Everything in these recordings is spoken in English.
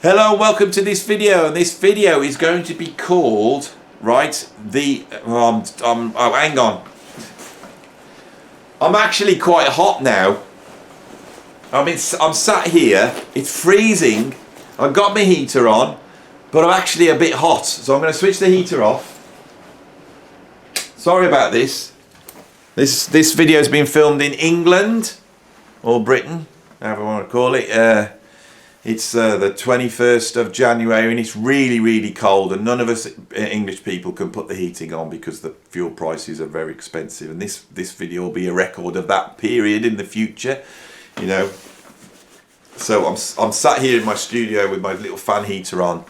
Hello, welcome to this video, and this video is going to be called, right, oh, hang on. I'm actually quite hot now. I'm sat here, it's freezing, I've got my heater on, but I'm actually a bit hot, so I'm going to switch the heater off. Sorry about this. This video has been filmed in England, or Britain, however you want to call it. It's the 21st of January and it's really, really cold, and none of us English people can put the heating on because the fuel prices are very expensive, and this video will be a record of that period in the future, you know. So I'm sat here in my studio with my little fan heater on,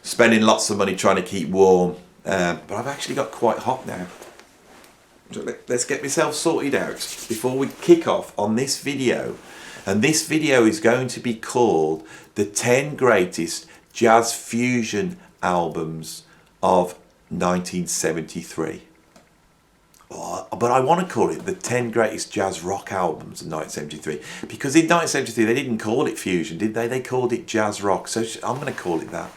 spending lots of money trying to keep warm, but I've actually got quite hot now. So let's get myself sorted out before we kick off on this video. And this video is going to be called the 10 greatest jazz fusion albums of 1973. But I want to call it the 10 greatest jazz rock albums of 1973, because in 1973 they didn't call it fusion, did they? They called it jazz rock, so I'm going to call it that.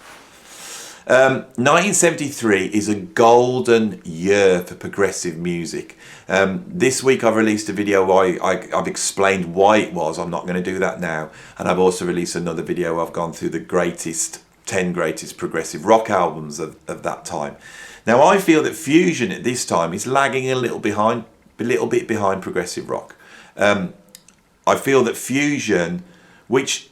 1973 is a golden year for progressive music. This week I've released a video where I've explained why it was. I'm not going to do that now. And I've also released another video where I've gone through the 10 greatest progressive rock albums of that time. Now I feel that fusion at this time is lagging a little bit behind progressive rock. I feel that fusion, which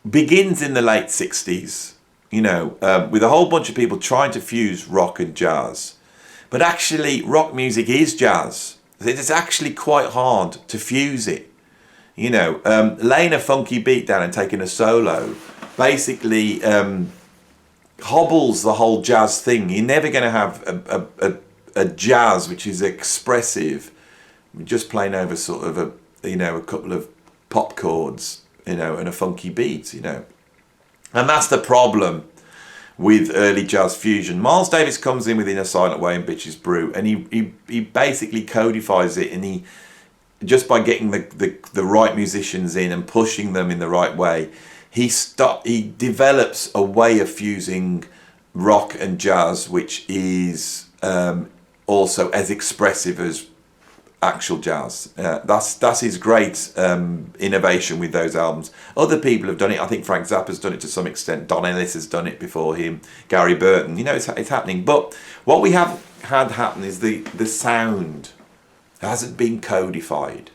begins in the late 60s, you know, with a whole bunch of people trying to fuse rock and jazz. But actually, rock music is jazz. It's actually quite hard to fuse it. You know, laying a funky beat down and taking a solo basically hobbles the whole jazz thing. You're never going to have a jazz which is expressive, just playing over sort of a couple of pop chords, you know, and a funky beat, you know. And that's the problem with early jazz fusion. Miles Davis comes in within a silent way and Bitches Brew, and he basically codifies it, and he, just by getting the right musicians in and pushing them in the right way, he develops a way of fusing rock and jazz which is also as expressive as actual jazz. That's his great innovation with those albums. Other people have done it. I think Frank Zappa's done it to some extent. Don Ellis has done it before him. Gary Burton. You know, it's happening. But what we have had happen is the sound hasn't been codified,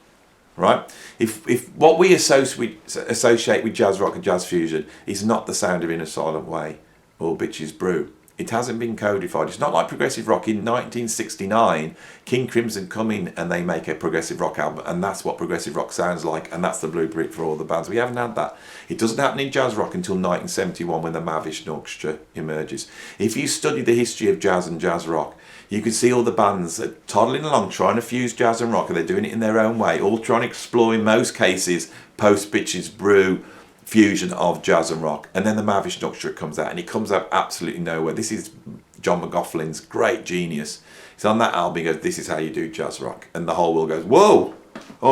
right? If what we associate with jazz rock and jazz fusion is not the sound of In a Silent Way or Bitches Brew, it hasn't been codified. It's not like progressive rock. In 1969, King Crimson come in and they make a progressive rock album, and that's what progressive rock sounds like, and that's the blueprint for all the bands. We haven't had that. It doesn't happen in jazz rock until 1971 when the Mahavishnu Orchestra emerges. If you study the history of jazz and jazz rock, you can see all the bands that are toddling along trying to fuse jazz and rock, and they're doing it in their own way, all trying to explore, in most cases, post Bitches Brew fusion of jazz and rock. And then the Mahavishnu Orchestra comes out, and it comes out absolutely nowhere. This is John McLaughlin's great genius. He's on that album, he goes, this is how you do jazz rock, and the whole world goes, whoa.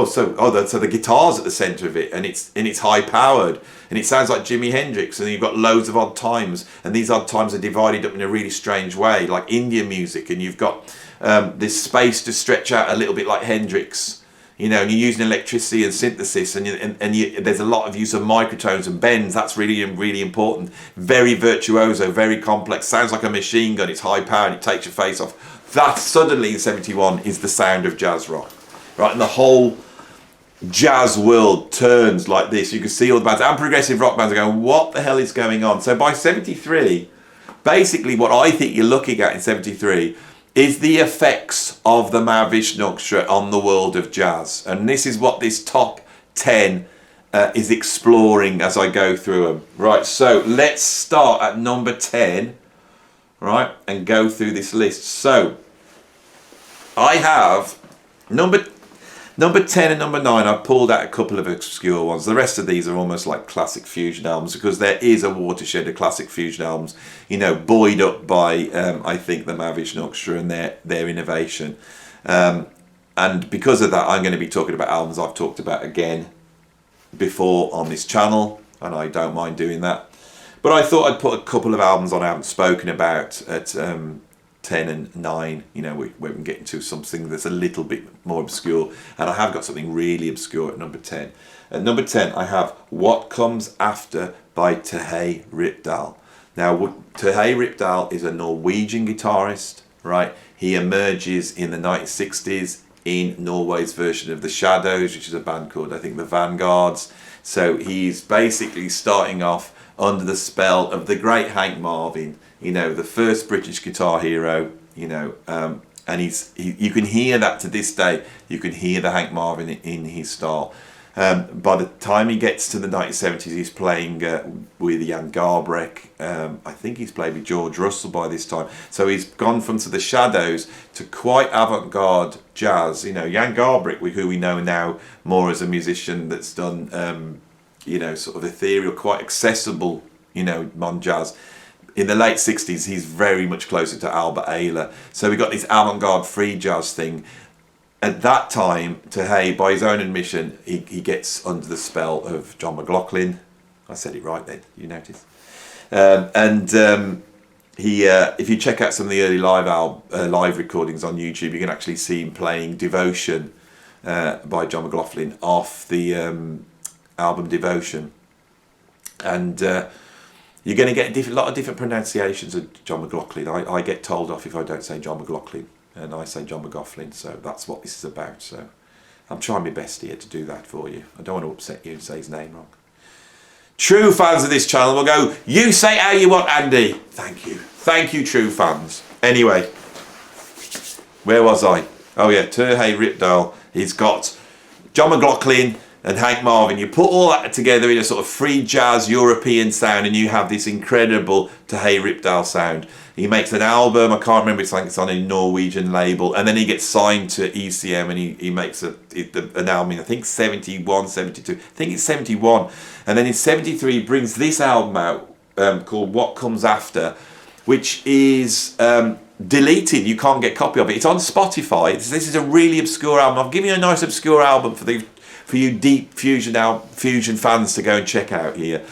So the guitar's at the centre of it, and it's high powered, and it sounds like Jimi Hendrix, and you've got loads of odd times, and these odd times are divided up in a really strange way, like Indian music, and you've got this space to stretch out a little bit like Hendrix. You know, and you're using electricity and synthesis, and there's a lot of use of microtones and bends. That's really, really important. Very virtuoso, very complex. Sounds like a machine gun. It's high powered. It takes your face off. That suddenly in 71 is the sound of jazz rock, right? And the whole jazz world turns like this. You can see all the bands and progressive rock bands are going, what the hell is going on? So by 73, basically what I think you're looking at in 73 is the effects of the Mahavishnu Orchestra on the world of jazz. And this is what this top 10 is exploring as I go through them. Right, so let's start at number 10, right, and go through this list. So, I have number 10 and number 9, I've pulled out a couple of obscure ones. The rest of these are almost like classic fusion albums, because there is a watershed of classic fusion albums, you know, buoyed up by, I think, the Mahavishnu Orchestra and their innovation. And because of that, I'm going to be talking about albums I've talked about again before on this channel. and I don't mind doing that. But I thought I'd put a couple of albums on I haven't spoken about at 10 and 9, you know, we can get into something that's a little bit more obscure, and I have got something really obscure at number 10. At number 10, I have What Comes After by Terje Rypdal. Now, Terje Rypdal is a Norwegian guitarist, right? He emerges in the 1960s in Norway's version of The Shadows, which is a band called, I think, The Vanguards. So he's basically starting off under the spell of the great Hank Marvin, you know, the first British guitar hero, you know, and you can hear that to this day. You can hear the Hank Marvin in his style. By the time he gets to the 1970s, he's playing with Jan Garbarek. I think he's played with George Russell by this time. So he's gone from The Shadows to quite avant-garde jazz. You know, Jan Garbarek, who we know now more as a musician that's done, you know, sort of ethereal, quite accessible, you know, modern jazz. In the late 60s, he's very much closer to Albert Ayler. So we got this avant-garde free jazz thing. At that time, Terje, by his own admission, he gets under the spell of John McLaughlin. I said it right then, you notice. If you check out some of the early live recordings on YouTube, you can actually see him playing Devotion by John McLaughlin off the album Devotion. And you're going to get a lot of different pronunciations of John McLaughlin. I get told off if I don't say John McLaughlin. And I say John McLaughlin, so that's what this is about. So I'm trying my best here to do that for you. I don't want to upset you and say his name wrong. True fans of this channel will go, you say how you want, Andy. Thank you. Thank you, true fans. Anyway, where was I? Oh yeah, Terje Rypdal. He's got John McLaughlin and Hank Marvin. You put all that together in a sort of free jazz European sound and you have this incredible Terje Rypdal sound. He makes an album, I can't remember, it's on a Norwegian label, and then he gets signed to ECM and he makes an album in, I think 71, 72, I think it's 71. And then in 73 he brings this album out called What Comes After, which is deleted, you can't get a copy of it. It's on Spotify. This is a really obscure album. I've given you a nice obscure album for you deep fusion fans to go and check out here.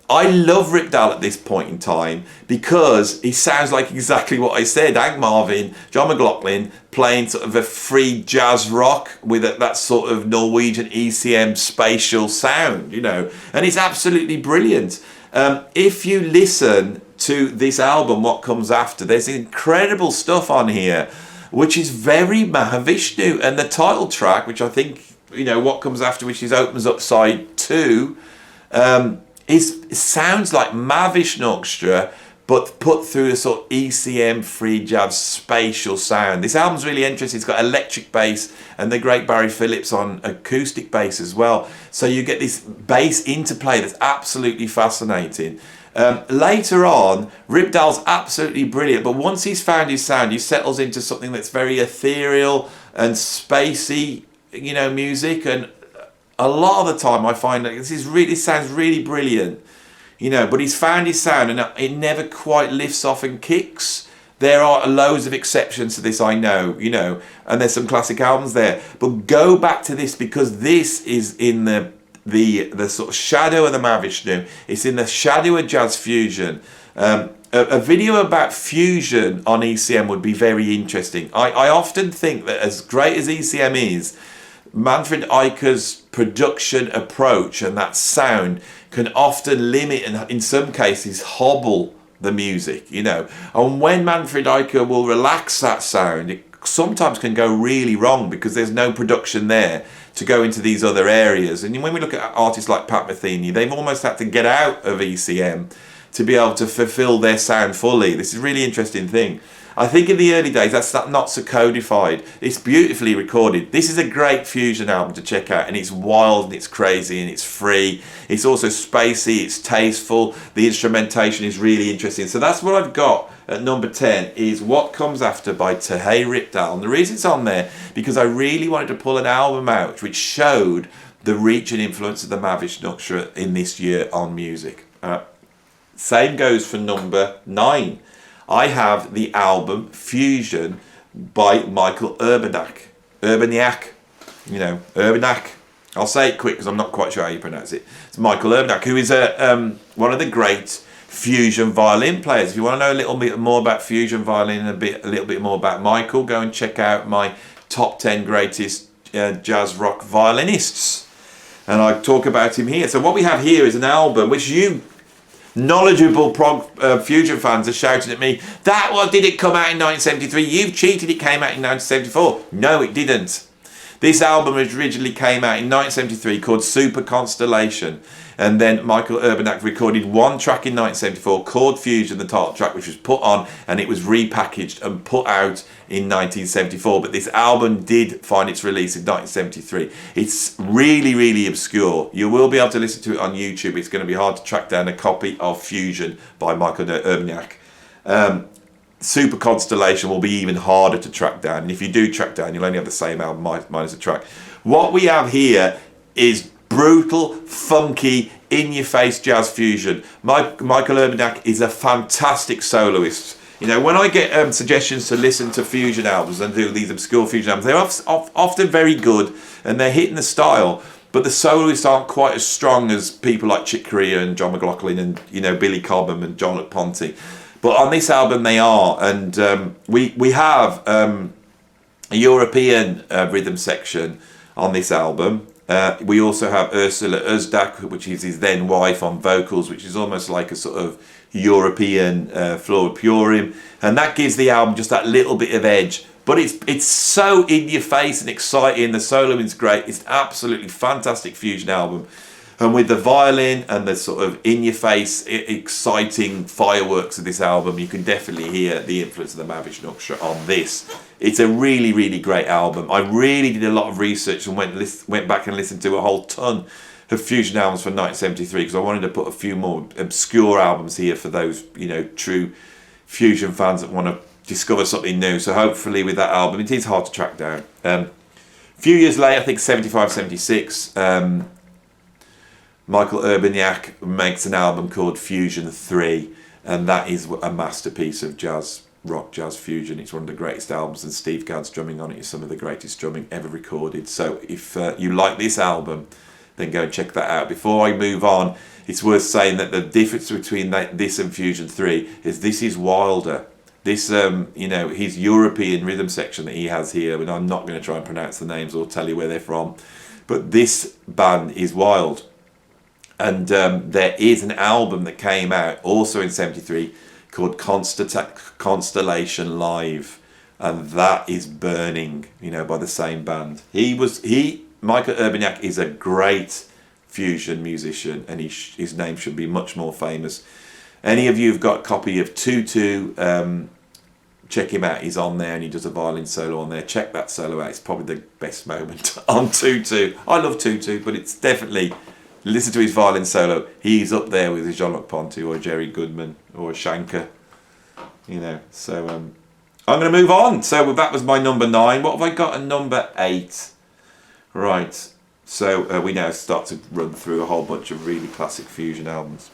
I love Rypdal at this point in time because he sounds like exactly what I said. Hank Marvin, John McLaughlin playing sort of a free jazz rock with that sort of Norwegian ECM spatial sound, you know, and it's absolutely brilliant. If you listen to this album, What Comes After, there's incredible stuff on here, which is very Mahavishnu, and the title track, which I think, you know, What Comes After, which is opens up side 2, it sounds like Mahavishnu Orchestra, but put through a sort of ECM free jazz spatial sound. This album's really interesting. It's got electric bass and the great Barry Phillips on acoustic bass as well. So you get this bass interplay that's absolutely fascinating. Later on, Rypdal's absolutely brilliant, but once he's found his sound, he settles into something that's very ethereal and spacey, you know, music. And a lot of the time I find that this sounds really brilliant, you know, but he's found his sound and it never quite lifts off and kicks. There are loads of exceptions to this, I know, you know, and there's some classic albums there, but go back to this because this is in the sort of shadow of the Mahavishnu. It's in the shadow of jazz fusion. A video about fusion on ECM would be very interesting. I often think that as great as ECM is, Manfred Eicher's production approach and that sound can often limit and in some cases hobble the music, you know. And when Manfred Eicher will relax that sound, it sometimes can go really wrong because there's no production there to go into these other areas. And when we look at artists like Pat Metheny, they've almost had to get out of ECM to be able to fulfill their sound fully. This is a really interesting thing. I think in the early days, that's not so codified. It's beautifully recorded. This is a great fusion album to check out, and it's wild, and it's crazy, and it's free. It's also spacey, it's tasteful. The instrumentation is really interesting. So that's what I've got at number 10, is What Comes After by Terje Rypdal. And the reason it's on there, because I really wanted to pull an album out which showed the reach and influence of the Mahavishnu Orchestra in this year on music. Same goes for number 9. I have the album Fusion by Michal Urbaniak, you know, Urbaniak. I'll say it quick because I'm not quite sure how you pronounce it. It's Michal Urbaniak, who is one of the great fusion violin players. If you want to know a little bit more about fusion violin and a little bit more about Michal, go and check out my top 10 greatest jazz rock violinists. And I talk about him here. So what we have here is an album which you knowledgeable prog fusion fans are shouting at me, did it come out in 1973? You've cheated, it came out in 1974. No, it didn't. This album originally came out in 1973 called Super Constellation, and then Michal Urbaniak recorded one track in 1974 called Fusion, the title track, which was put on and it was repackaged and put out in 1974. But this album did find its release in 1973. It's really, really obscure. You will be able to listen to it on YouTube. It's going to be hard to track down a copy of Fusion by Michal Urbaniak. Super Constellation will be even harder to track down, and if you do track down, you'll only have the same album minus a track. What we have here is brutal, funky, in-your-face jazz fusion. Michal Urbaniak is a fantastic soloist. You know, when I get suggestions to listen to fusion albums and do these obscure fusion albums, they're often very good and they're hitting the style, but the soloists aren't quite as strong as people like Chick Corea and John McLaughlin and, you know, Billy Cobham and John Ponte. But on this album they are, and we have a European rhythm section on this album. We also have Ursula Özdak, which is his then wife, on vocals, which is almost like a sort of European Flora Purim, and that gives the album just that little bit of edge. But it's so in your face and exciting. The soloing's great. It's absolutely fantastic fusion album. And with the violin and the sort of in-your-face, exciting fireworks of this album, you can definitely hear the influence of the Mahavishnu Impact on this. It's a really, really great album. I really did a lot of research and went back and listened to a whole ton of fusion albums from 1973 because I wanted to put a few more obscure albums here for those, you know, true fusion fans that want to discover something new. So hopefully with that album, it is hard to track down. A few years later, I think 75, 76, Michal Urbaniak makes an album called Fusion 3, and that is a masterpiece of jazz, rock, jazz fusion. It's one of the greatest albums, and Steve Gadd's drumming on it is some of the greatest drumming ever recorded. So if you like this album, then go and check that out. Before I move on, it's worth saying that the difference between this and Fusion 3 is this is wilder. This, you know, his European rhythm section that he has here, and I'm not going to try and pronounce the names or tell you where they're from, but this band is wild. And there is an album that came out also in 73 called Constellation Live, and that is burning, you know, by the same band. Michal Urbaniak is a great fusion musician, and his name should be much more famous. Any of you who've got a copy of Tutu, check him out. He's on there and he does a violin solo on there. Check that solo out. It's probably the best moment on Tutu. I love Tutu, but it's definitely... Listen to his violin solo. He's up there with a Jean-Luc Ponty or a Jerry Goodman or a Shankar, you know. So I'm going to move on. So that was my number 9. What have I got at number 8? Right. So we now start to run through a whole bunch of really classic fusion albums.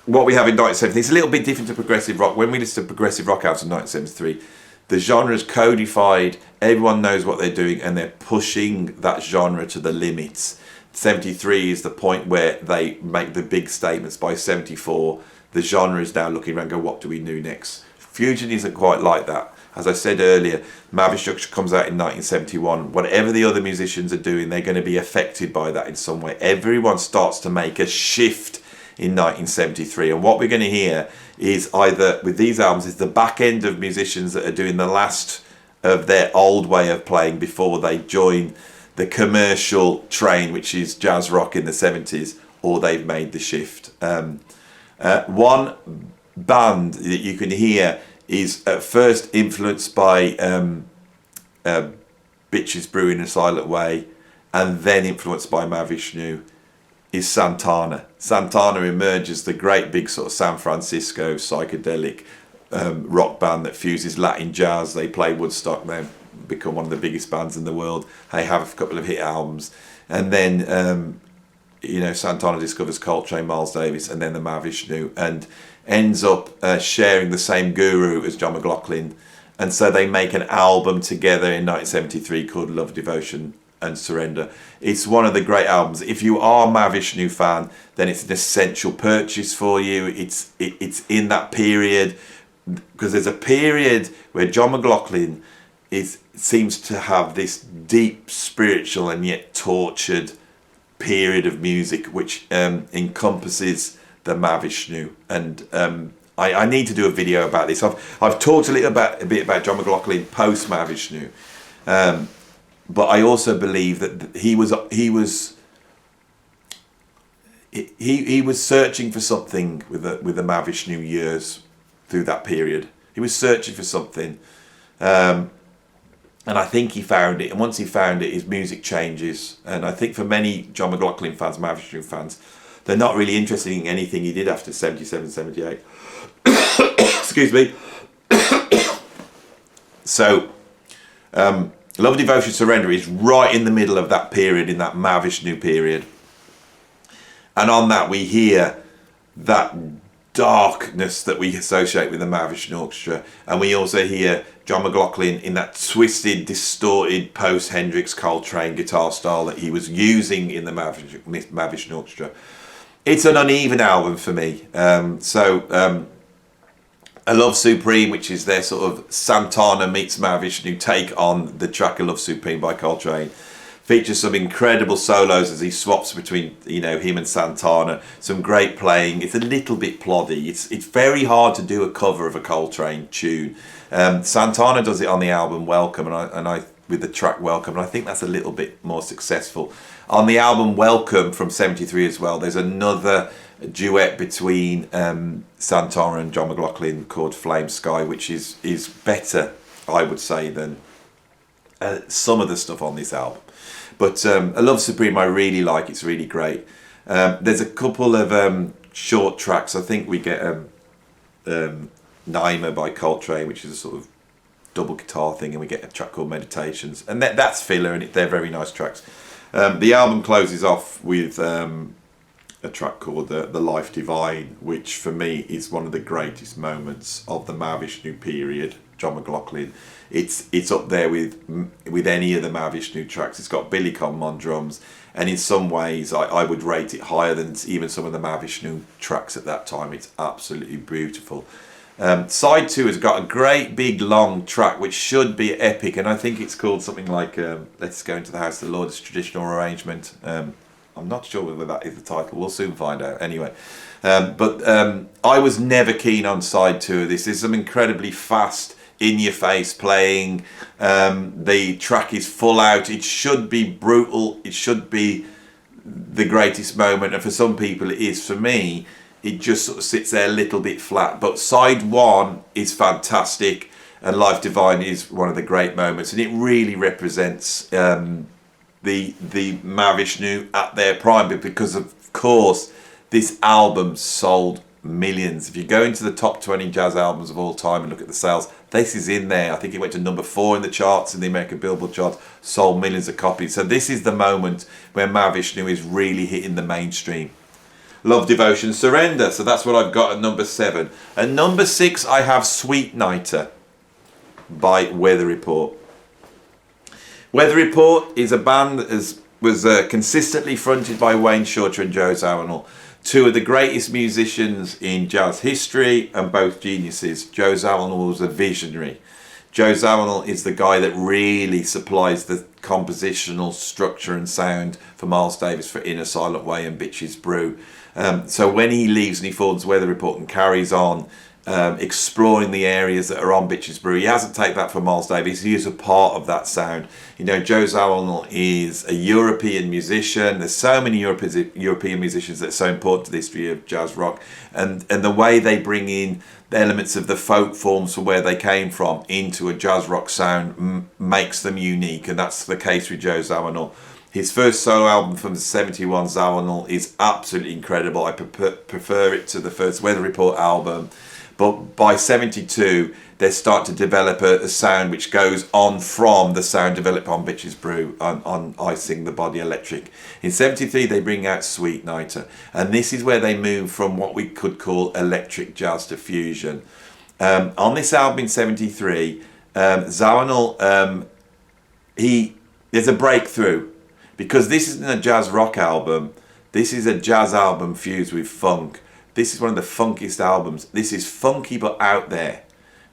What we have in 1973 is a little bit different to progressive rock. When we listen to progressive rock albums in 1973, the genre is codified, everyone knows what they're doing, and they're pushing that genre to the limits. 73 is the point where they make the big statements. By 74, the genre is now looking around and go, what do we do next? Fusion isn't quite like that. As I said earlier, Mahavishnu Impact comes out in 1971. Whatever the other musicians are doing, they're going to be affected by that in some way. Everyone starts to make a shift in 1973, and what we're going to hear is either with these albums is the back end of musicians that are doing the last of their old way of playing before they join the commercial train, which is jazz rock in the 70s, or they've made the shift. One band that you can hear is at first influenced by Bitches Brew in a Silent Way, and then influenced by Mahavishnu, is Santana. Santana emerges the great big sort of San Francisco psychedelic rock band that fuses Latin jazz. They play Woodstock, they become one of the biggest bands in the world. They have a couple of hit albums, and then you know, Santana discovers Coltrane, Miles Davis, and then the Mahavishnu, and ends up sharing the same guru as John McLaughlin And so they make an album together in 1973 called Love, Devotion and Surrender. It's one of the great albums. If you are a Mahavishnu fan, then it's an essential purchase for you. It's in that period, because there's a period where John McLaughlin seems to have this deep spiritual and yet tortured period of music, which encompasses the Mahavishnu. And I need to do a video about this. I've talked a bit about John McLaughlin post Mahavishnu, but I also believe that he was searching for something with the Mahavishnu years through that period. He was searching for something, and I think he found it. And once he found it, his music changes. And I think for many John McLaughlin fans, Mahavishnu fans, they're not really interested in anything he did after 77, 78. Excuse me. So, Love, Devotion, Surrender is right in the middle of that period, in that Mahavishnu period. And on that we hear that darkness that we associate with the Mahavishnu Orchestra. And we also hear John McLaughlin in that twisted, distorted, post-Hendrix Coltrane guitar style that he was using in the Mahavishnu Orchestra. It's an uneven album for me. A Love Supreme, which is their sort of Santana meets Mahavishnu take on the track A Love Supreme by Coltrane, features some incredible solos as he swaps between, him and Santana. Some great playing. It's a little bit ploddy. It's very hard to do a cover of a Coltrane tune. Santana does it on the album Welcome, and I with the track Welcome, and I think that's a little bit more successful. On the album Welcome from 73 as well, there's another duet between Santana and John McLaughlin called Flame Sky, which is better, I would say, than some of the stuff on this album. But A Love Supreme I really like. It's really great. There's a couple of short tracks. I think we get Naima by Coltrane, which is a sort of double guitar thing, and we get a track called Meditations, and that's filler, and they're very nice tracks. The album closes off with a track called The Life Divine, which for me is one of the greatest moments of the Mahavishnu period. John McLaughlin, it's up there with any of the Mahavishnu tracks. It's got Billy Cobham on drums, and in some ways I would rate it higher than even some of the Mahavishnu tracks at that time. It's absolutely beautiful. Side 2 has got a great big long track which should be epic, and I think it's called something like Let's Go Into the House of the Lord. It's a traditional arrangement. I'm not sure whether that is the title. We'll soon find out. Anyway, but I was never keen on side 2 of this. There's some incredibly fast, in-your-face playing. The track is full out. It should be brutal. It should be the greatest moment, and for some people it is. For me, it just sort of sits there a little bit flat. But side 1 is fantastic, and Life Divine is one of the great moments, and it really represents the Mahavishnu at their prime, because of course this album sold millions. If you go into the top 20 jazz albums of all time and look at the sales, this is in there. I think it went to number 4 in the charts, in the American Billboard charts, sold millions of copies. So this is the moment where Mahavishnu is really hitting the mainstream. Love, Devotion, Surrender. So that's what I've got at number 7. At number 6 I have Sweet Nighter by Weather Report. Weather Report is a band that was consistently fronted by Wayne Shorter and Joe Zawinul, 2 of the greatest musicians in jazz history, and both geniuses. Joe Zawinul was a visionary. Joe Zawinul is the guy that really supplies the compositional structure and sound for Miles Davis for In a Silent Way and Bitches Brew. So when he leaves and he forms Weather Report and carries on exploring the areas that are on Bitches Brew, he hasn't taken that from Miles Davis. He is a part of that sound. Joe Zawinul is a European musician. There's so many European musicians that are so important to the history of jazz rock, and the way they bring in the elements of the folk forms from where they came from into a jazz rock sound makes them unique, and that's the case with Joe Zawinul. His first solo album from 71, Zawinul, is absolutely incredible. I prefer it to the first Weather Report album. But by 72, they start to develop a sound which goes on from the sound developed on Bitches Brew, on I Sing the Body Electric. In 73, they bring out Sweet Nighter. And this is where they move from what we could call electric jazz to fusion. On this album in 73, Zawinul, there's a breakthrough, because this isn't a jazz rock album. This is a jazz album fused with funk. This is one of the funkiest albums. This is funky but out there,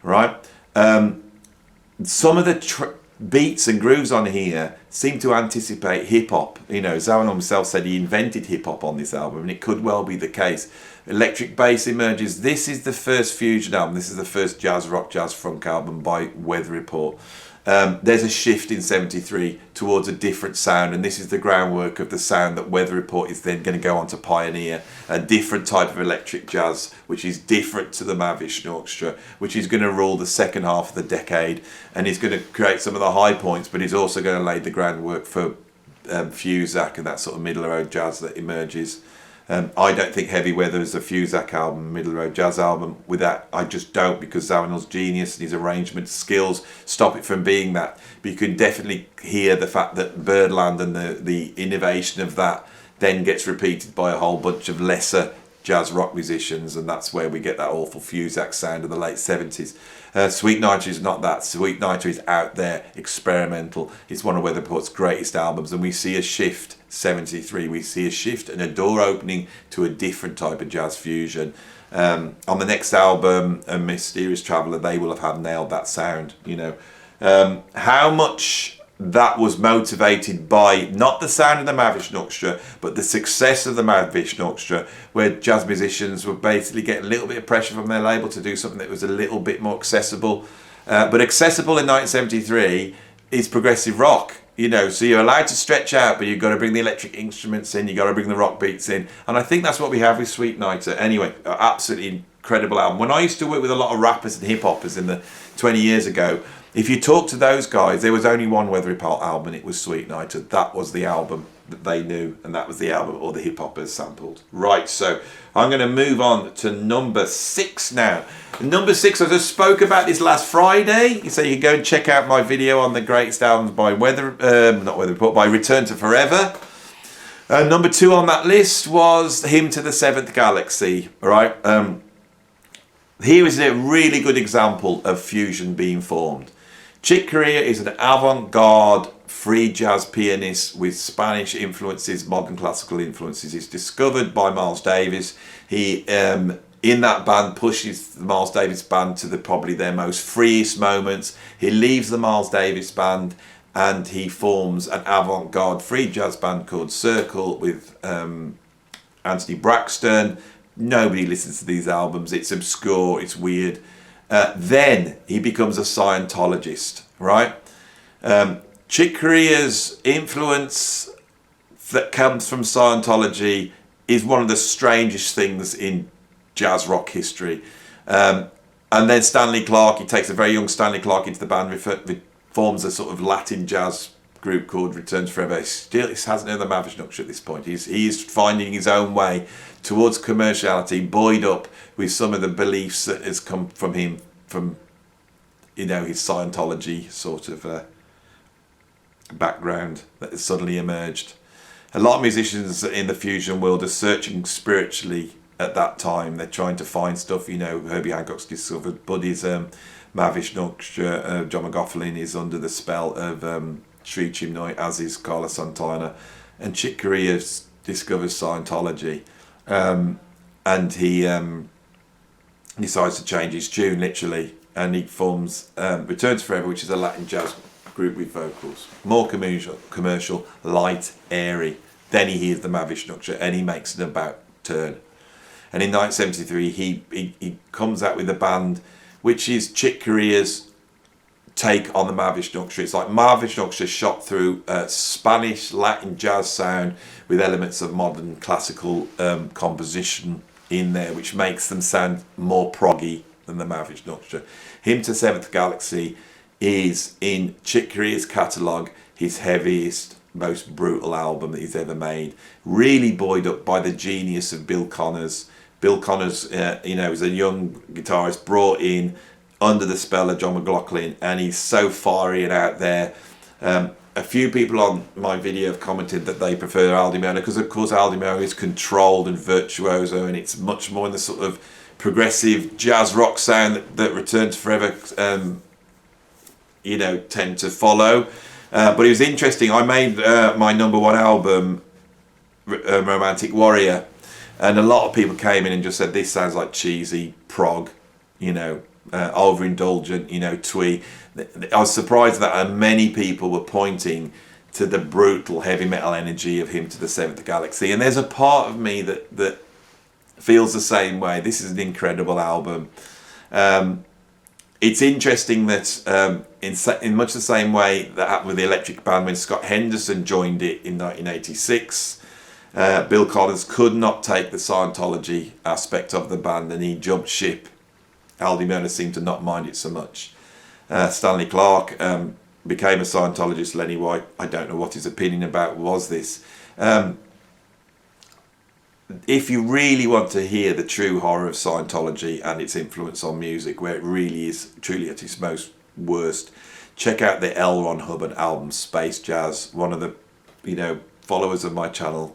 right? Some of the beats and grooves on here seem to anticipate hip-hop. Zawinul himself said he invented hip-hop on this album, and it could well be the case. Electric bass emerges. This is the first fusion album. This is the first jazz rock, jazz funk album by Weather Report. There's a shift in 73 towards a different sound, and this is the groundwork of the sound that Weather Report is then going to go on to pioneer, a different type of electric jazz, which is different to the Mahavishnu Orchestra, which is going to rule the second half of the decade, and is going to create some of the high points, but is also going to lay the groundwork for Fusak and that sort of middle road jazz that emerges. I don't think Heavy Weather is a Fusak album, middle road jazz album. With that, I just don't, because Zawinul's genius and his arrangement skills stop it from being that. But you can definitely hear the fact that Birdland and the innovation of that then gets repeated by a whole bunch of lesser jazz rock musicians, and that's where we get that awful Fusak sound of the late 70s. Sweet Nighter is not that. Sweet Nighter is out there, experimental. It's one of Weather Report's greatest albums, and we see a shift. 73, we see a shift and a door opening to a different type of jazz fusion. On the next album, A Mysterious Traveller, they will have had nailed that sound. How much that was motivated by not the sound of the Mahavishnu Orchestra, but the success of the Mahavishnu Orchestra, where jazz musicians were basically getting a little bit of pressure from their label to do something that was a little bit more accessible. But accessible in 1973 is progressive rock. So you're allowed to stretch out, but you've got to bring the electric instruments in, you've got to bring the rock beats in. And I think that's what we have with Sweet Nighter. Anyway, absolutely incredible album. When I used to work with a lot of rappers and hip-hoppers in the 20 years ago, if you talk to those guys, there was only one Weather Report album, and it was Sweet Nighter. That was the album that they knew, and that was the album all the hip-hoppers sampled. Right, so I'm going to move on to number 6 now. Number 6, I just spoke about this last Friday, so you can go and check out my video on the greatest albums by by Return to Forever. Number 2 on that list was Hymn to the Seventh Galaxy. Right, here is a really good example of fusion being formed. Chick Corea is an avant-garde free jazz pianist with Spanish influences, modern classical influences. He's discovered by Miles Davis. He, in that band, pushes the Miles Davis band to probably their most freest moments. He leaves the Miles Davis band and he forms an avant-garde free jazz band called Circle with Anthony Braxton. Nobody listens to these albums. It's obscure, it's weird. Then he becomes a Scientologist, right? Chick Corea's influence that comes from Scientology is one of the strangest things in jazz rock history. And then Stanley Clarke, he takes a very young Stanley Clarke into the band, forms a sort of Latin jazz group called Return to Forever. He hasn't heard the Mahavishnu Orchestra at this point. He's finding his own way towards commerciality, buoyed up with some of the beliefs that has come from him, from his Scientology sort of background that has suddenly emerged. A lot of musicians in the fusion world are searching spiritually at that time. They're trying to find stuff. Herbie Hancock's discovered Buddhism, Mahavishnu Orchestra, John McLaughlin is under the spell of Sri Chinmoy, as is Carlos Santana, and Chick Corea discovers Scientology, and he decides to change his tune literally, and he forms Return to Forever, which is a Latin jazz group with vocals, more commercial, light, airy. Then he hears the Mahavishnu Orchestra and he makes an about turn. And in 1973 he comes out with a band which is Chick Corea's take on the Mahavishnu Orchestra. It's like Mahavishnu Orchestra shot through Spanish Latin jazz sound with elements of modern classical composition in there, which makes them sound more proggy than the Mahavishnu Orchestra. Hymn to Seventh Galaxy is, in Chick Corea's catalogue, his heaviest, most brutal album that he's ever made. Really buoyed up by the genius of Bill Connors. Bill Connors, is a young guitarist brought in under the spell of John McLaughlin, and he's so fiery and out there. A few people on my video have commented that they prefer Al Di Meola, because of course Al Di Meola is controlled and virtuoso, and it's much more in the sort of progressive jazz rock sound that Return to Forever tend to follow. But it was interesting. I made my number one album, Romantic Warrior, and a lot of people came in and just said, this sounds like cheesy prog, overindulgent, twee. I was surprised that many people were pointing to the brutal heavy metal energy of Hymn to the Seventh Galaxy, and there's a part of me that feels the same way. This is an incredible album. It's interesting that in much the same way that happened with the Electric Band when Scott Henderson joined it in 1986, Bill Collins could not take the Scientology aspect of the band and he jumped ship. Al Di Meola seemed to not mind it so much. Stanley Clarke became a Scientologist. Lenny White, I don't know what his opinion about was this. If you really want to hear the true horror of Scientology and its influence on music, where it really is truly at its most worst, check out the L. Ron Hubbard album Space Jazz. One of the followers of my channel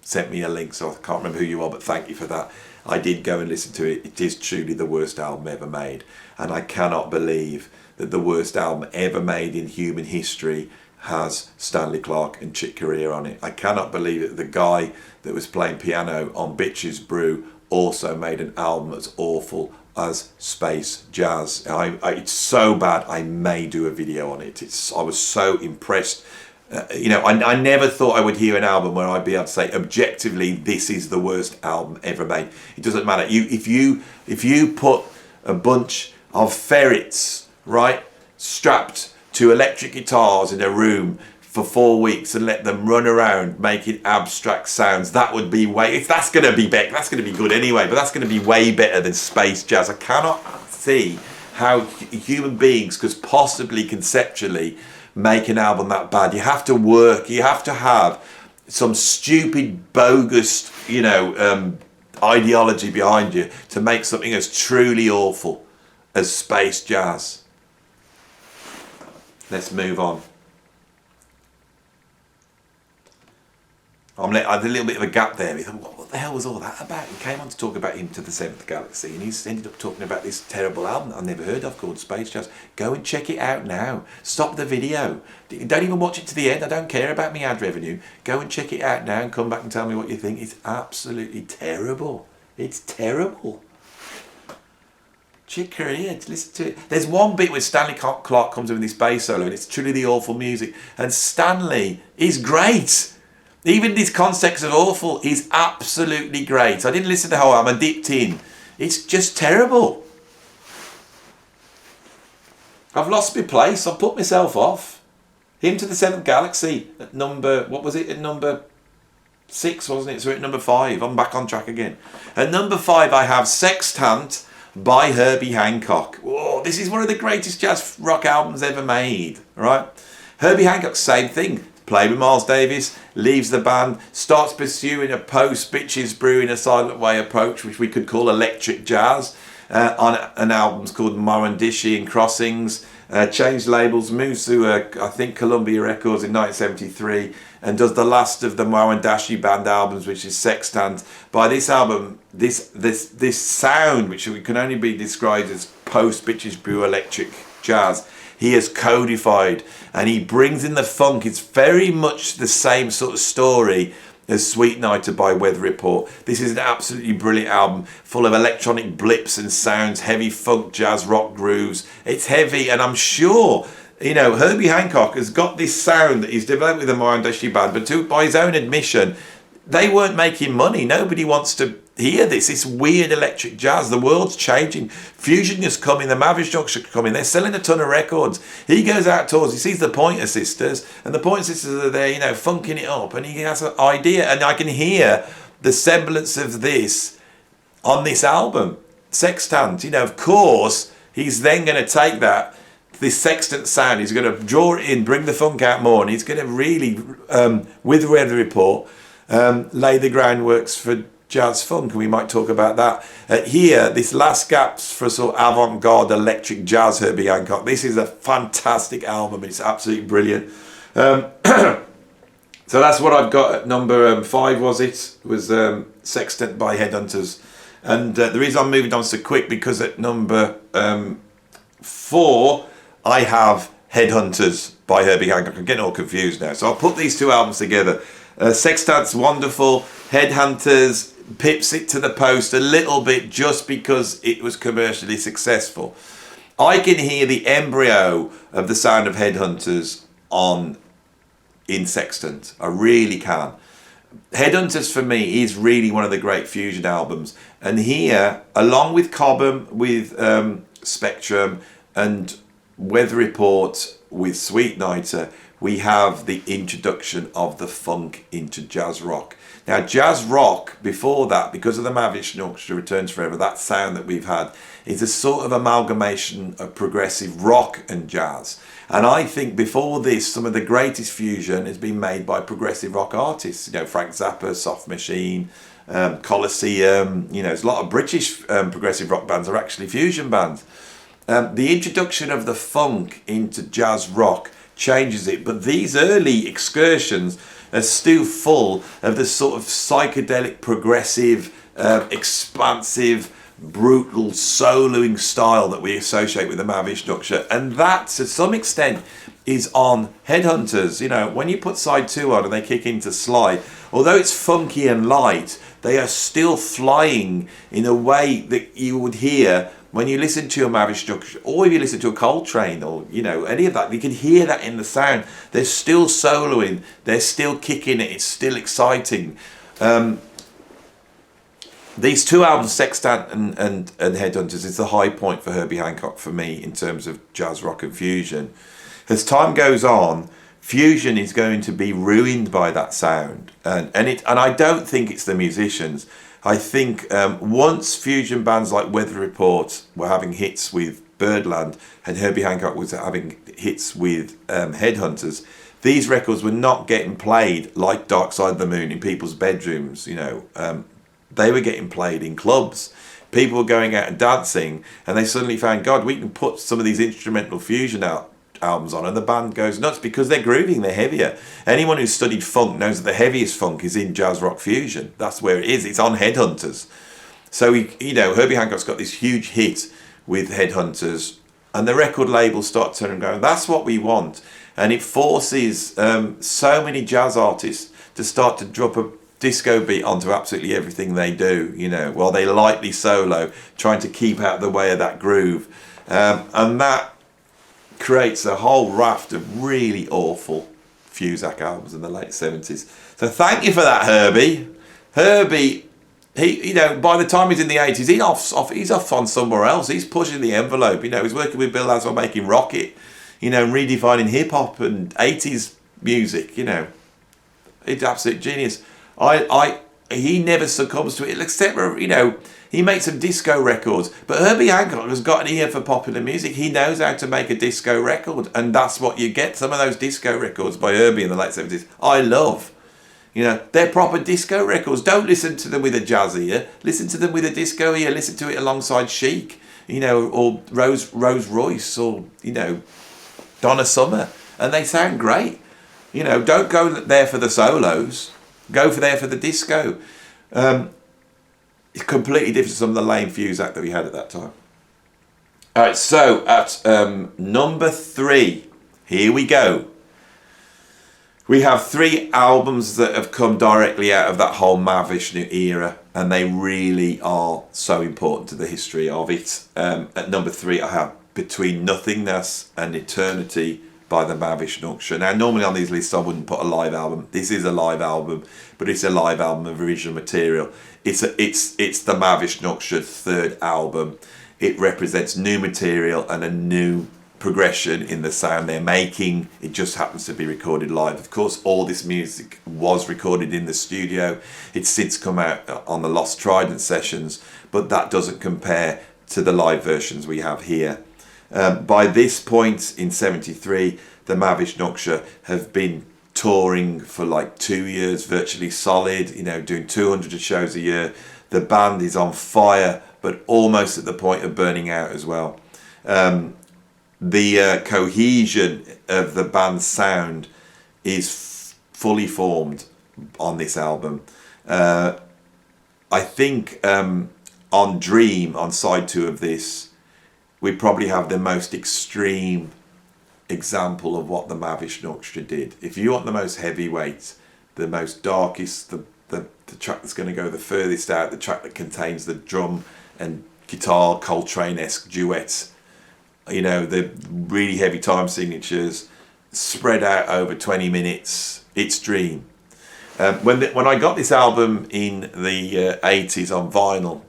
sent me a link, so I can't remember who you are, but thank you for that. I did go and listen to it. It is truly the worst album ever made, and I cannot believe that the worst album ever made in human history has Stanley Clarke and Chick Corea on it. I cannot believe that the guy that was playing piano on Bitches Brew also made an album as awful as Space Jazz. It's so bad, I may do a video on it. I was so impressed. I never thought I would hear an album where I'd be able to say objectively this is the worst album ever made. It doesn't matter. If you put a bunch of ferrets, right, strapped to electric guitars in a room for 4 weeks and let them run around making abstract sounds, that would be if that's going to be that's going to be good anyway, but that's going to be way better than Space Jazz. I cannot see how human beings could possibly conceptually make an album that bad. You have to work, you have to have some stupid bogus ideology behind you to make something as truly awful as Space Jazz. Let's move on. I had a little bit of a gap there. He thought, what the hell was all that about? He came on to talk about Hymn to the Seventh Galaxy, and he's ended up talking about this terrible album that I've never heard of called Space Jazz. Go and check it out now. Stop the video. Don't even watch it to the end. I don't care about my ad revenue. Go and check it out now and come back and tell me what you think. It's absolutely terrible. It's terrible. Chick Corea, listen to it. There's one bit where Stanley Clarke comes in with this bass solo, and it's truly the awful music. And Stanley is great. Even this context of awful is absolutely great. I didn't listen to the whole album, I dipped in. It's just terrible. I've lost my place. I've put myself off. Hymn to the Seventh Galaxy at number 6, wasn't it? So we're at number 5. I'm back on track again. At number 5, I have Sextant by Herbie Hancock. Whoa, this is one of the greatest jazz rock albums ever made, right? Herbie Hancock, same thing. Played with Miles Davis, leaves the band, starts pursuing a post-Bitches Brew in a Silent Way approach, which we could call electric jazz, on an album called Morandishi and Crossings. Changed labels, moves to I think Columbia Records in 1973, and does the last of the Morandashi band albums, which is Sextant. By this album, this sound, which can only be described as post-Bitches Brew electric jazz, he has codified, and he brings in the funk. It's very much the same sort of story as Sweet Nighter by Weather Report. This is an absolutely brilliant album, full of electronic blips and sounds, heavy funk, jazz, rock grooves. It's heavy, and I'm sure, Herbie Hancock has got this sound that he's developed with the Morandashi band, but by his own admission, they weren't making money. Nobody wants to hear this. It's weird electric jazz. The world's changing. Fusion is coming. The Mahavishnu Impact are coming. They're selling a ton of records. He goes out tours. He sees the Pointer Sisters, and the Pointer Sisters are there, funking it up. And he has an idea, and I can hear the semblance of this on this album, Sextant. Of course, he's then going to take this sextant sound. He's going to draw it in, bring the funk out more, and he's going to really, with Weather Report, lay the groundworks for jazz funk, and we might talk about that. Here, this last gaps for sort of avant-garde electric jazz, Herbie Hancock. This is a fantastic album. It's absolutely brilliant. So that's what I've got at number 5, was Sextant by Headhunters. And the reason I'm moving on so quick, because at number 4, I have Headhunters by Herbie Hancock. I'm getting all confused now. So I'll put these two albums together. Sextant's wonderful. Headhunters pips it to the post a little bit just because it was commercially successful. I can hear the embryo of the sound of Headhunters in Sextant. I really can. Headhunters for me is really one of the great fusion albums. And here, along with Cobham, with Spectrum, and Weather Report with Sweet Nighter, we have the introduction of the funk into jazz rock. Now, jazz rock, before that, because of the Mahavishnu Orchestra Returns Forever, that sound that we've had is a sort of amalgamation of progressive rock and jazz. And I think before this, some of the greatest fusion has been made by progressive rock artists. You know, Frank Zappa, Soft Machine, Colosseum. You know, there's a lot of British progressive rock bands are actually fusion bands. The introduction of the funk into jazz rock changes it, but these early excursions are still full of the sort of psychedelic, progressive, expansive, brutal soloing style that we associate with the Mahavishnu Orchestra, and that to some extent is on Headhunters. You know, when you put side 2 on and they kick into slide, although it's funky and light, they are still flying in a way that you would hear when you listen to a Mahavishnu Orchestra, or if you listen to a Coltrane, or you know, any of that. You can hear that in the sound. They're still soloing, they're still kicking it, it's still exciting. These two albums, Sextant and Headhunters, is the high point for Herbie Hancock for me in terms of jazz rock and fusion. As time goes on, fusion is going to be ruined by that sound, and I don't think it's the musicians. I think once fusion bands like Weather Report were having hits with Birdland and Herbie Hancock was having hits with Headhunters, these records were not getting played like Dark Side of the Moon in people's bedrooms. You know, they were getting played in clubs. People were going out and dancing, and they suddenly found, God, we can put some of these instrumental fusion albums on, and the band goes nuts because they're grooving, they're heavier. Anyone who's studied funk knows that the heaviest funk is in jazz rock fusion. That's where it is. It's on Headhunters. So Herbie Hancock's got this huge hit with Headhunters, and the record labels start turning and going, that's what we want. And it forces so many jazz artists to start to drop a disco beat onto absolutely everything they do, you know, while they lightly solo, trying to keep out the way of that groove. And that creates a whole raft of really awful Fusac albums in the late 70s. So thank you for that, Herbie. Herbie, he, you know, by the time he's in the 80s, he's off on somewhere else. He's pushing the envelope. You know, he's working with Bill Laswell making Rocket, you know, and redefining hip hop and 80s music. You know, it's absolute genius. He never succumbs to it, except for, you know, he makes some disco records. But Herbie Hancock has got an ear for popular music. He knows how to make a disco record, and that's what you get. Some of those disco records by Herbie in the late 70s, I love. You know, they're proper disco records. Don't listen to them with a jazz ear. Listen to them with a disco ear. Listen to it alongside Chic, you know, or Rose Royce, or, you know, Donna Summer, and they sound great. You know, don't go there for the solos. Go there for the disco. It's completely different to some of the lame Fusac that we had at that time. All right, so at number 3, here we go. We have 3 albums that have come directly out of that whole Mahavishnu era, and they really are so important to the history of it. At number 3, I have Between Nothingness and Eternity by the Mahavishnu Orchestra. Now, normally on these lists I wouldn't put a live album. This is a live album, but it's a live album of original material. It's the Mahavishnu Orchestra's 3rd album. It represents new material and a new progression in the sound they're making. It just happens to be recorded live. Of course, all this music was recorded in the studio. It's since come out on the Lost Trident sessions, but that doesn't compare to the live versions we have here. By this point in 73, the Mahavishnu Orchestra have been touring for like 2 years, virtually solid, you know, doing 200 shows a year. The band is on fire, but almost at the point of burning out as well. The cohesion of the band's sound is fully formed on this album. I think on Dream, on side 2 of this, we probably have the most extreme example of what the Mahavishnu Orchestra did. If you want the most heavyweight, the most darkest, the track that's going to go the furthest out, the track that contains the drum and guitar Coltrane-esque duets, you know, the really heavy time signatures spread out over 20 minutes, it's Dream. When I got this album in the 80s on vinyl,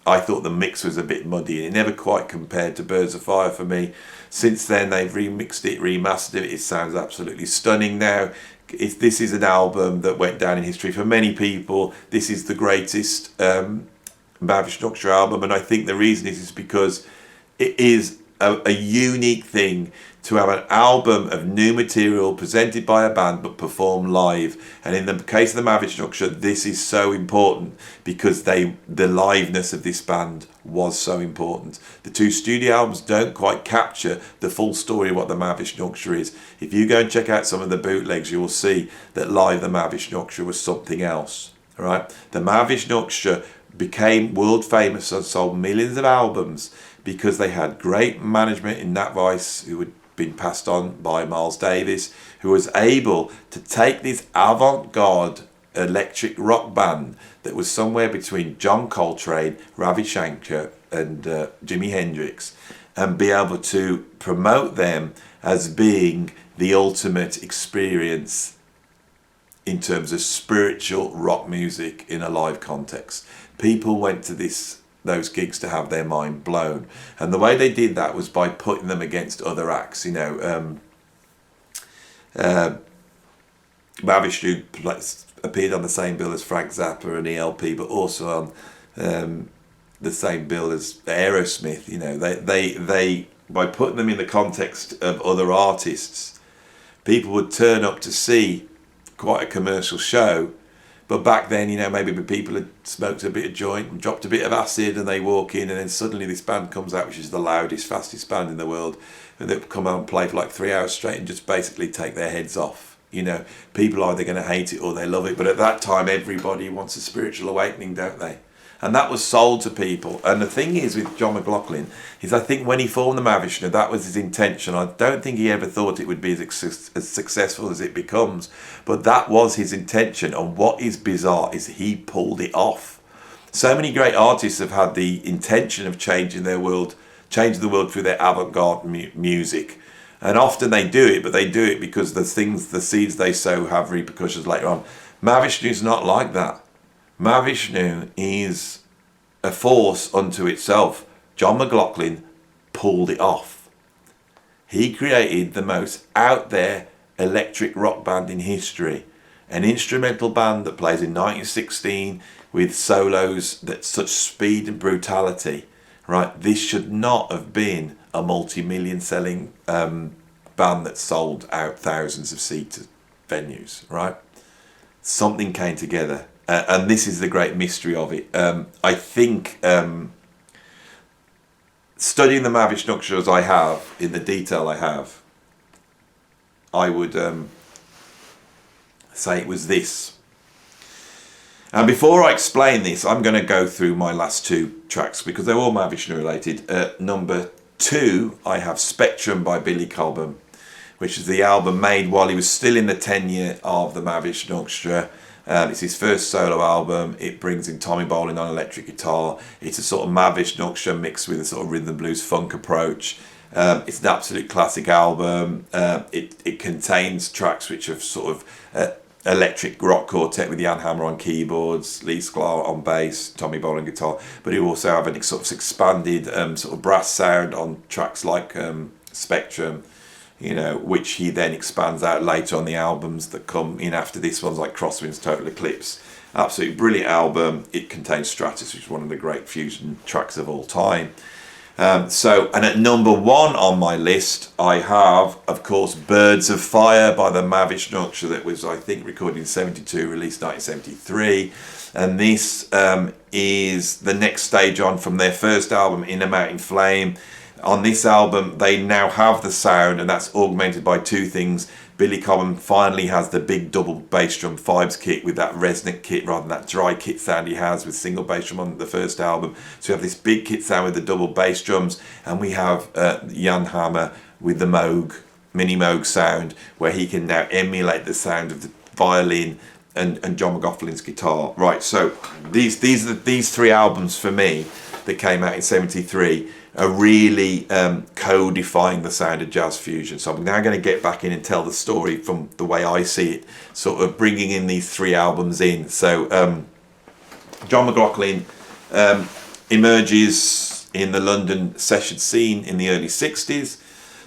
I thought the mix was a bit muddy. It never quite compared to Birds of Fire for me. Since then, they've remixed it, remastered it. It sounds absolutely stunning now. This is an album that went down in history for many people. This is the greatest Mahavishnu Orchestra album, and I think the reason is because it is a unique thing to have an album of new material presented by a band but performed live. And in the case of the Mahavishnu Orchestra, this is so important because the liveness of this band was so important. The two studio albums don't quite capture the full story of what the Mahavishnu Orchestra is. If you go and check out some of the bootlegs, you will see that live the Mahavishnu Orchestra was something else. All right, the Mahavishnu Orchestra became world famous and sold millions of albums because they had great management in Nat Weiss, who had been passed on by Miles Davis, who was able to take this avant-garde electric rock band that was somewhere between John Coltrane, Ravi Shankar and Jimi Hendrix, and be able to promote them as being the ultimate experience in terms of spiritual rock music in a live context. People went to those gigs to have their mind blown, and the way they did that was by putting them against other acts. You know, Mahavishnu appeared on the same bill as Frank Zappa and ELP, but also on the same bill as Aerosmith. You know, they by putting them in the context of other artists, people would turn up to see quite a commercial show. But back then, you know, maybe people had smoked a bit of joint, dropped a bit of acid, and they walk in, and then suddenly this band comes out, which is the loudest, fastest band in the world, and they come out and play for like 3 hours straight and just basically take their heads off. You know, people are either going to hate it or they love it. But at that time, everybody wants a spiritual awakening, don't they? And that was sold to people. And the thing is with John McLaughlin is, I think when he formed the Mahavishnu, that was his intention. I don't think he ever thought it would be as successful as it becomes. But that was his intention. And what is bizarre is he pulled it off. So many great artists have had the intention of changing the world through their avant-garde music. And often they do it, but they do it because the seeds they sow have repercussions later on. Mahavishnu is not like that. Mahavishnu is a force unto itself. John McLaughlin pulled it off. He created the most out there electric rock band in history. An instrumental band that plays in 1916 with solos that such speed and brutality. Right? This should not have been a multi-million selling band that sold out thousands of seat venues. Right? Something came together. And this is the great mystery of it. I think studying the Mahavishnu Orchestra as I have, in the detail I have, I would say it was this. And before I explain this, I'm going to go through my last two tracks because they're all Mahavishnu related. Number 2, I have Spectrum by Billy Cobham, which is the album made while he was still in the tenure of the Mahavishnu Orchestra. It's his first solo album. It brings in Tommy Bolin on electric guitar. It's a sort of Mahavishnu Orchestra mixed with a sort of rhythm and blues funk approach. It's an absolute classic album. It contains tracks which are sort of electric rock quartet with Jan Hammer on keyboards, Lee Sklar on bass, Tommy Bolin guitar. But you also have an sort of expanded sort of brass sound on tracks like Spectrum, you know, which he then expands out later on the albums that come in after this, ones like Crosswinds, Total Eclipse. Absolutely brilliant album. It contains Stratus, which is one of the great fusion tracks of all time. And at number 1 on my list, I have, of course, Birds of Fire by the Mahavishnu Orchestra, that was, I think, recorded in 72, released 1973. And this is the next stage on from their first album, In a Mountain Flame. On this album, they now have the sound, and that's augmented by two things. Billy Cobham finally has the big double bass drum Fibes kit with that resonant kit rather than that dry kit sound he has with single bass drum on the first album. So we have this big kit sound with the double bass drums, and we have Jan Hammer with the Moog, mini Moog sound, where he can now emulate the sound of the violin and John McLaughlin's guitar. Right, so these three albums for me that came out in '73 are really codifying the sound of jazz fusion. So I'm now going to get back in and tell the story from the way I see it, sort of bringing in these three albums in. So John McLaughlin emerges in the London session scene in the early 60s.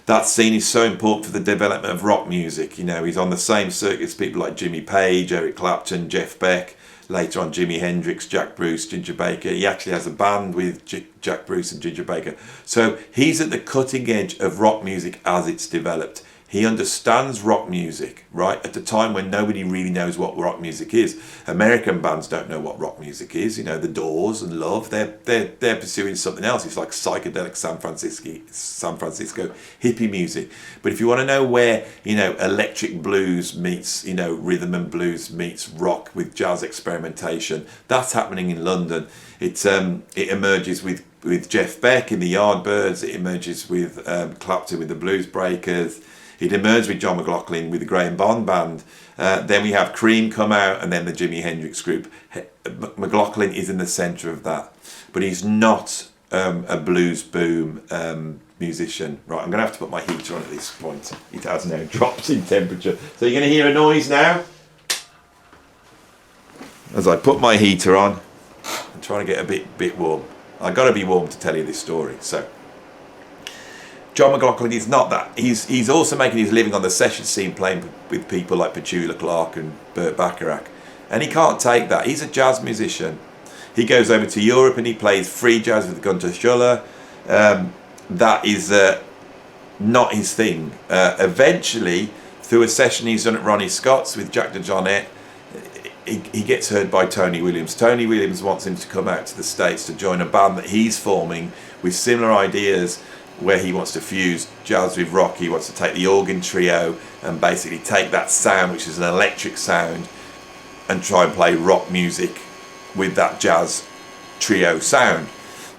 That scene is so important for the development of rock music. You know, he's on the same circuit as people like Jimmy Page, Eric Clapton, Jeff Beck, later on Jimi Hendrix, Jack Bruce, Ginger Baker. He actually has a band with Jack Bruce and Ginger Baker. So he's at the cutting edge of rock music as it's developed. He understands rock music, right? At the time when nobody really knows what rock music is. American bands don't know what rock music is. You know, The Doors and Love, they're pursuing something else. It's like psychedelic San Francisco hippie music. But if you want to know where, you know, electric blues meets, you know, rhythm and blues meets rock with jazz experimentation, that's happening in London. It emerges with Jeff Beck in the Yardbirds. It emerges with Clapton with the Blues Breakers. It emerged with John McLaughlin with the Graham Bond Band. Then we have Cream come out, and then the Jimi Hendrix Group. McLaughlin is in the centre of that, but he's not a blues boom musician. Right, I'm going to have to put my heater on at this point. It has now dropped in temperature. So you're going to hear a noise now. As I put my heater on, I'm trying to get a bit warm. I've got to be warm to tell you this story. So John McLaughlin is not that. He's also making his living on the session scene, playing with people like Petula Clark and Burt Bacharach, and he can't take that. He's a jazz musician. He goes over to Europe and he plays free jazz with Gunter Schuller. That is not his thing. Eventually, through a session he's done at Ronnie Scott's with Jack DeJohnette, he gets heard by Tony Williams. Tony Williams wants him to come out to the States to join a band that he's forming with similar ideas, where he wants to fuse jazz with rock. He wants to take the organ trio and basically take that sound, which is an electric sound, and try and play rock music with that jazz trio sound.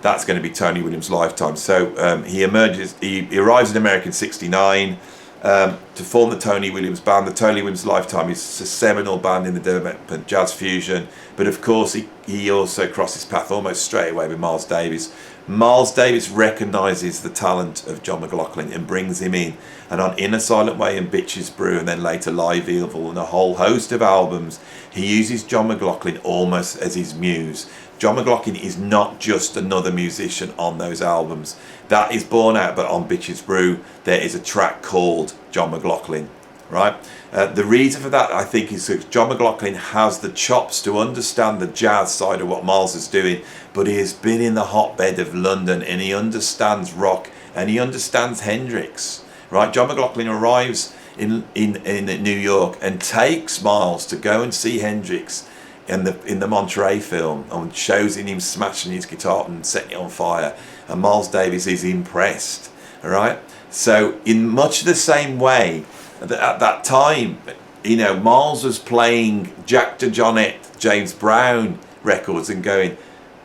That's going to be Tony Williams' lifetime. So he arrives in America in '69 to form the Tony Williams Band. The Tony Williams' lifetime is a seminal band in the development of jazz fusion. But of course, he also crosses path almost straight away with Miles Davis. Miles Davis recognises the talent of John McLaughlin and brings him in. And on In a Silent Way and Bitches Brew, and then later Live Evil and a whole host of albums, he uses John McLaughlin almost as his muse. John McLaughlin is not just another musician on those albums. That is borne out, but on Bitches Brew, there is a track called John McLaughlin, right? The reason for that, I think, is that John McLaughlin has the chops to understand the jazz side of what Miles is doing, but he has been in the hotbed of London and he understands rock and he understands Hendrix, right? John McLaughlin arrives in New York and takes Miles to go and see Hendrix in the Monterey film, and shows him smashing his guitar and setting it on fire, and Miles Davis is impressed, all right? So in much the same way, at that time, you know, Miles was playing Jack DeJohnette, James Brown records and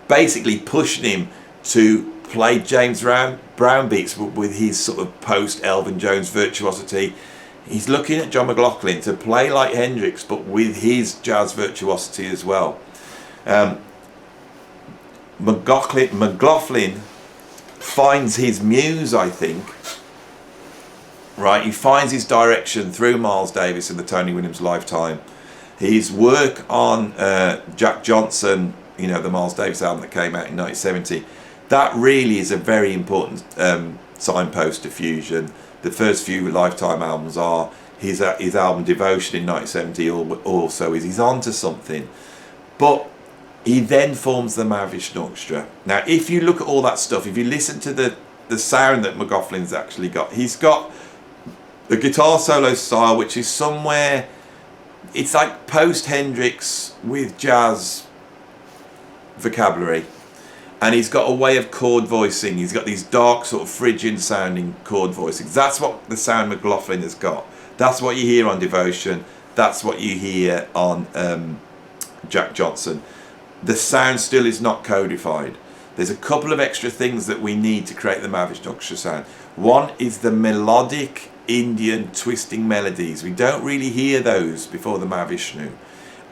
basically pushing him to play James Brown beats with his sort of post Elvin Jones virtuosity. He's looking at John McLaughlin to play like Hendrix, but with his jazz virtuosity as well. McLaughlin finds his muse, I think. Right, he finds his direction through Miles Davis and the Tony Williams lifetime. His work on Jack Johnson, you know, the Miles Davis album that came out in 1970, that really is a very important signpost to fusion. The first few Lifetime albums are his album Devotion in 1970 also he's onto something. But he then forms the Mahavishnu Orchestra. Now, if you look at all that stuff, if you listen to the sound that McLaughlin's actually got, he's got the guitar solo style, which is somewhere, it's like post-Hendrix with jazz vocabulary. And he's got a way of chord voicing. He's got these dark, sort of Phrygian sounding chord voicings. That's what the sound McLaughlin has got. That's what you hear on Devotion. That's what you hear on Jack Johnson. The sound still is not codified. There's a couple of extra things that we need to create the Mahavishnu sound. One is the melodic Indian twisting melodies. We don't really hear those before the Mahavishnu.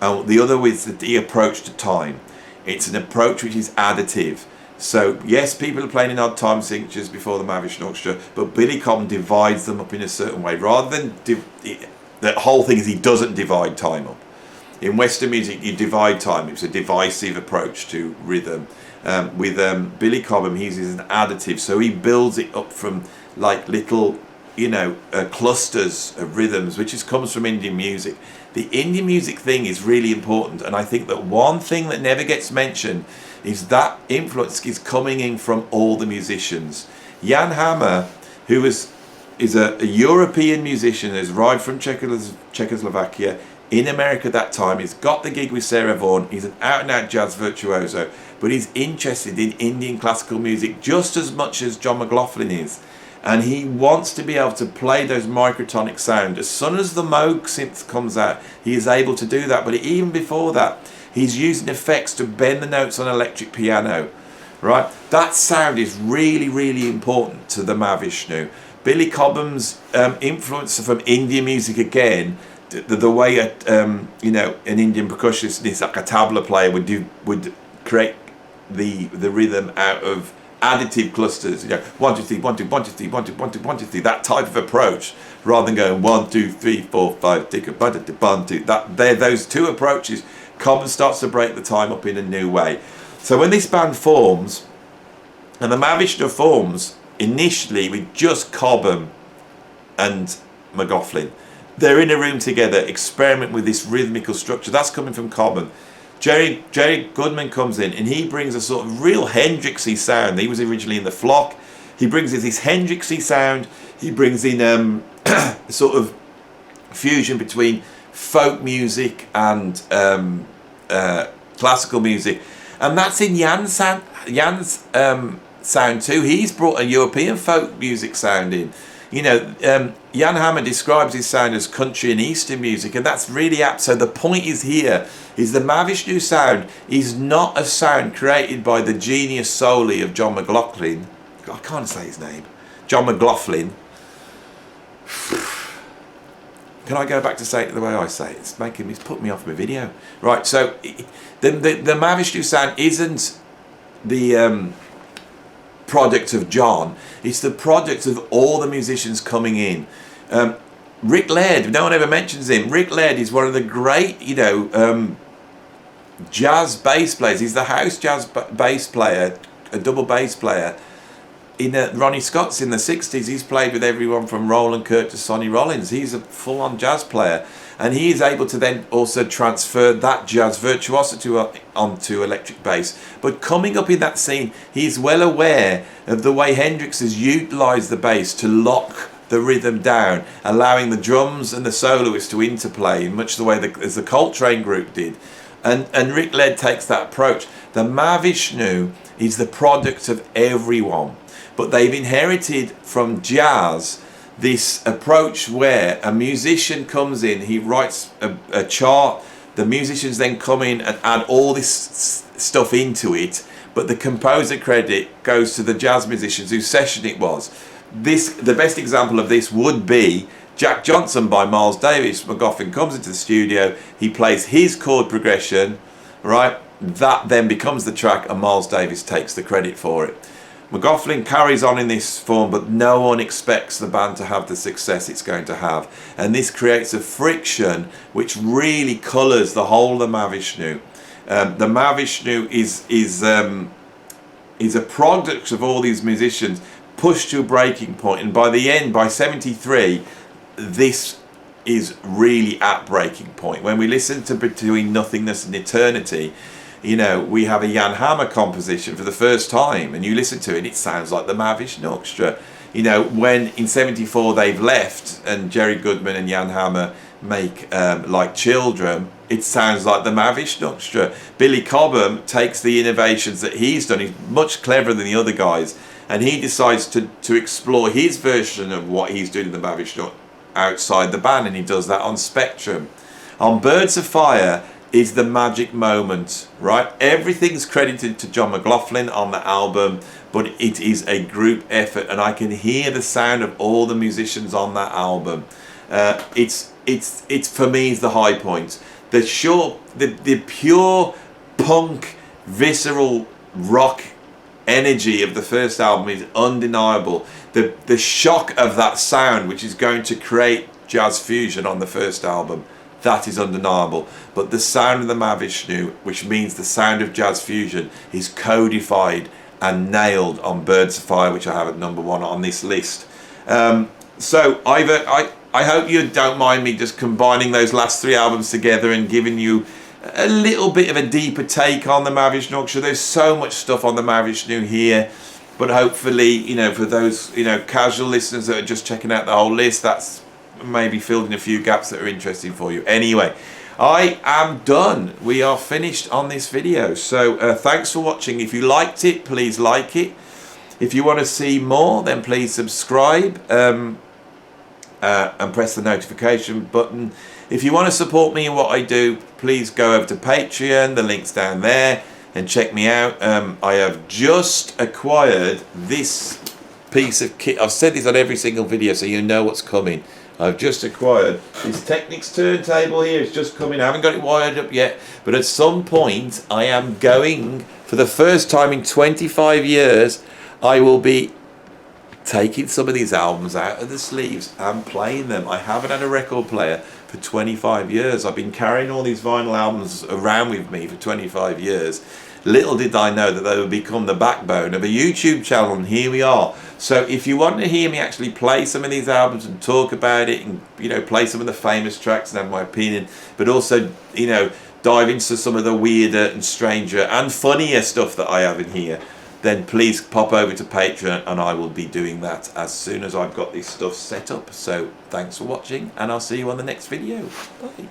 The other is the approach to time. It's an approach which is additive. So yes, people are playing in odd time signatures before the Mahavishnu, but Billy Cobham divides them up in a certain way. Rather than the whole thing is he doesn't divide time up. In Western music, you divide time. It's a divisive approach to rhythm. With Billy Cobham, he uses an additive, so he builds it up from like little, clusters of rhythms, which comes from Indian music. The Indian music thing is really important, and I think that one thing that never gets mentioned is that influence is coming in from all the musicians. Jan Hammer, who is a European musician, has arrived from Czechoslovakia in America at that time. He's got the gig with Sarah Vaughan. He's an out-and-out jazz virtuoso, but he's interested in Indian classical music just as much as John McLaughlin is. And he wants to be able to play those microtonic sounds. As soon as the Moog synth comes out, he is able to do that. But even before that, he's using effects to bend the notes on electric piano, right? That sound is really, really important to the Mahavishnu. Billy Cobham's influence from Indian music again, the way an Indian percussionist, like a tabla player, would create the rhythm out of additive clusters, 1 2 3 1 2 1 2 3 1 2 1 2 1 2 3, that type of approach, rather than going 1 2 3 4 5 tick a 1 2. Those two approaches. Cobham starts to break the time up in a new way. So when this band forms, and the Mahavishnu forms initially with just Cobham and McLaughlin, they're in a room together, experiment with this rhythmical structure. That's coming from Cobham. Jerry Goodman comes in, and he brings a sort of real Hendrixy sound. He was originally in the Flock. He brings in this Hendrixy sound. He brings in sort of fusion between folk music and classical music, and that's in Jan's sound too. He's brought a European folk music sound in. Jan Hammer describes his sound as country and eastern music, and that's really apt. So the point is here is the Mahavishnu sound is not a sound created by the genius solely of John McLaughlin. I can't say his name. John McLaughlin. Can I go back to say it the way I say it? It's put me off my video. Right, so the Mahavishnu sound isn't the product of John. It's the product of all the musicians coming in. Rick Laird, no one ever mentions him. Rick Laird is one of the great, jazz bass players. He's the house jazz bass player, a double bass player. In Ronnie Scott's in the 60s, he's played with everyone from Roland Kirk to Sonny Rollins. He's a full-on jazz player, and he is able to then also transfer that jazz virtuosity onto electric bass. But coming up in that scene, he's well aware of the way Hendrix has utilised the bass to lock the rhythm down, allowing the drums and the soloists to interplay in much the way as the Coltrane group did. And Rick Laird takes that approach. The Mahavishnu is the product of everyone, but they've inherited from jazz this approach where a musician comes in, he writes a chart, the musicians then come in and add all this stuff into it, but the composer credit goes to the jazz musicians whose session it was. The best example of this would be Jack Johnson by Miles Davis. McLaughlin comes into the studio, he plays his chord progression, right? That then becomes the track, and Miles Davis takes the credit for it. McLaughlin carries on in this form, but no one expects the band to have the success it's going to have. And this creates a friction which really colours the whole of the Mahavishnu. The Mahavishnu is a product of all these musicians pushed to a breaking point, and by the end, by 73, this is really at breaking point. When we listen to Between Nothingness and Eternity, we have a Jan Hammer composition for the first time, and you listen to it, it sounds like the Mahavishnu Orchestra. When in 74 they've left and Jerry Goodman and Jan Hammer make Like Children, it sounds like the Mahavishnu Orchestra. Billy Cobham takes the innovations that he's done, he's much cleverer than the other guys, and he decides to explore his version of what he's doing in the Mahavishnu outside the band, and he does that on Spectrum. On Birds of Fire is the magic moment, right? Everything's credited to John McLaughlin on the album, but it is a group effort, and I can hear the sound of all the musicians on that album. It's for me is the high point. The pure punk, visceral rock energy of the first album is undeniable. The shock of that sound, which is going to create jazz fusion on the first album, that is undeniable. But the sound of the Mahavishnu, which means the sound of jazz fusion, is codified and nailed on Birds of Fire, which I have at number 1 on this list. So I hope you don't mind me just combining those last 3 albums together and giving you a little bit of a deeper take on the Mahavishnu Orchestra. There's so much stuff on the Mahavishnu here, but hopefully, you know, for those, you know, casual listeners that are just checking out the whole list, that's maybe filled in a few gaps that are interesting for you. Anyway, I am done. We are finished on this video. So thanks for watching. If you liked it, please like it. If you want to see more, then please subscribe and press the notification button. If you want to support me in what I do, please go over to Patreon. The link's down there, and check me out. I have just acquired this piece of kit. I've said this on every single video, so you know what's coming. I've just acquired this Technics turntable here. It's just coming. I haven't got it wired up yet, but at some point I am going, for the first time in 25 years, I will be taking some of these albums out of the sleeves and playing them. I haven't had a record player for 25 years. I've been carrying all these vinyl albums around with me for 25 years. Little did I know that they would become the backbone of a YouTube channel, and here we are. So if you want to hear me actually play some of these albums and talk about it, and, you know, play some of the famous tracks and have my opinion, but also, you know, dive into some of the weirder and stranger and funnier stuff that I have in here, then please pop over to Patreon, and I will be doing that as soon as I've got this stuff set up. So thanks for watching, and I'll see you on the next video. Bye.